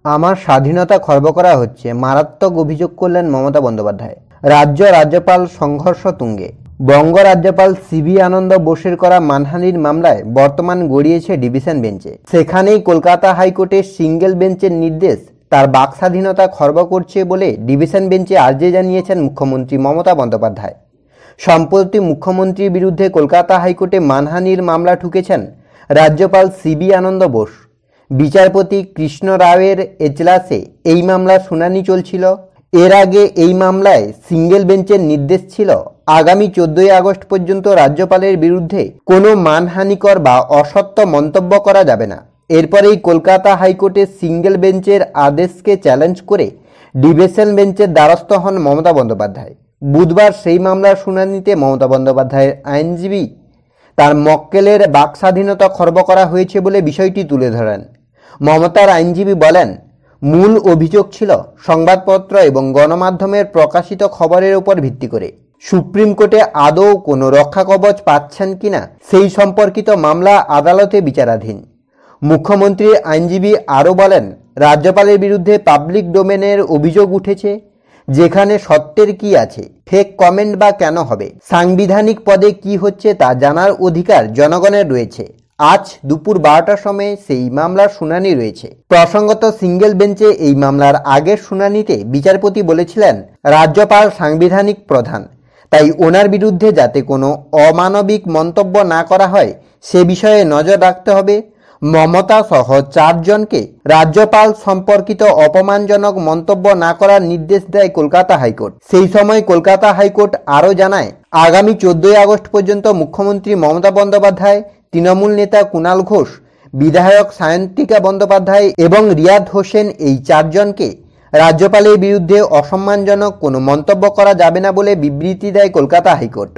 আমার স্বাধীনতা খর্ব করা হচ্ছে, মারাত্মক অভিযোগ করলেন মমতা বন্দ্যোপাধ্যায়। রাজ্যপাল সংঘর্ষ তুঙ্গে। বঙ্গ রাজ্যপাল সিবি আনন্দ বোসের করা মানহানির মামলায় বর্তমান গড়িয়েছে ডিভিশন বেঞ্চে। সেখানেই কলকাতা হাইকোর্টের সিঙ্গেল বেঞ্চের নির্দেশ তার বাক স্বাধীনতা খর্ব করছে বলে ডিভিশন বেঞ্চে আর্জি জানিয়েছেন মুখ্যমন্ত্রী মমতা বন্দ্যোপাধ্যায়। সম্প্রতি মুখ্যমন্ত্রীর বিরুদ্ধে কলকাতা হাইকোর্টে মানহানির মামলা ঠুকেছেন রাজ্যপাল সিবি আনন্দ বোস। বিচারপতি কৃষ্ণ রাওয়ের এজলাসে এই মামলার শুনানি চলছিল। এর আগে এই মামলায় সিঙ্গেল বেঞ্চের নির্দেশ ছিল আগামী 14 আগস্ট পর্যন্ত রাজ্যপালের বিরুদ্ধে কোনো মানহানিকর বা অসত্য মন্তব্য করা যাবে না। এরপরেই কলকাতা হাইকোর্টের সিঙ্গেল বেঞ্চের আদেশকে চ্যালেঞ্জ করে ডিভিশন বেঞ্চের দ্বারস্থ হন মমতা বন্দ্যোপাধ্যায়। বুধবার সেই মামলার শুনানিতে মমতা বন্দ্যোপাধ্যায়ের আইনজীবী তার মক্কেলের বাক স্বাধীনতা খর্ব করা হয়েছে বলে বিষয়টি তুলে ধরেন। মমতার আইনজীবী বলেন, মূল অভিযোগ ছিল সংবাদপত্র এবং গণমাধ্যমের প্রকাশিত খবরের উপর ভিত্তি করে সুপ্রিম কোর্টে আদৌ কোনো রক্ষাকবচ পাচ্ছেন কিনা সেই সম্পর্কিত মামলা আদালতে বিচারাধীন। মুখ্যমন্ত্রীর আইনজীবী আরও বলেন, রাজ্যপালের বিরুদ্ধে পাবলিক ডোমেনের অভিযোগ উঠেছে, যেখানে সত্যের কি আছে, ফেক কমেন্ট বা কেন হবে, সাংবিধানিক পদে কি হচ্ছে তা জানার অধিকার জনগণের রয়েছে। আজ দুপুর 12টার সময় সেই মামলার শুনানি রয়েছে। প্রসঙ্গত, সিঙ্গেল বেঞ্চে এই মামলার আগের শুনানিতে বিচারপতি বলেছিলেন রাজ্যপাল সাংবিধানিক প্রধান, তাই ওনার বিরুদ্ধে যাতে কোনো অমানবিক মন্তব্য না করা হয় সে বিষয়ে নজর রাখতে হবে। মমতা সহ 4 জনকে রাজ্যপাল সম্পর্কিত অপমানজনক মন্তব্য না করার নির্দেশ দেয় কলকাতা হাইকোর্ট। সেই সময় কলকাতা হাইকোর্ট আরও জানায়, আগামী 14 আগস্ট পর্যন্ত মুখ্যমন্ত্রী মমতা বন্দ্যোপাধ্যায়, তৃণমূল নেতা কুণাল ঘোষ, বিধায়ক সায়ন্তিকা বন্দ্যোপাধ্যায় এবং রিয়াদ হোসেন এই 4 জনকে রাজ্যপালের বিরুদ্ধে অসম্মানজনক কোনো মন্তব্য করা যাবে না বলে বিবৃতি দেয় কলকাতা হাইকোর্ট।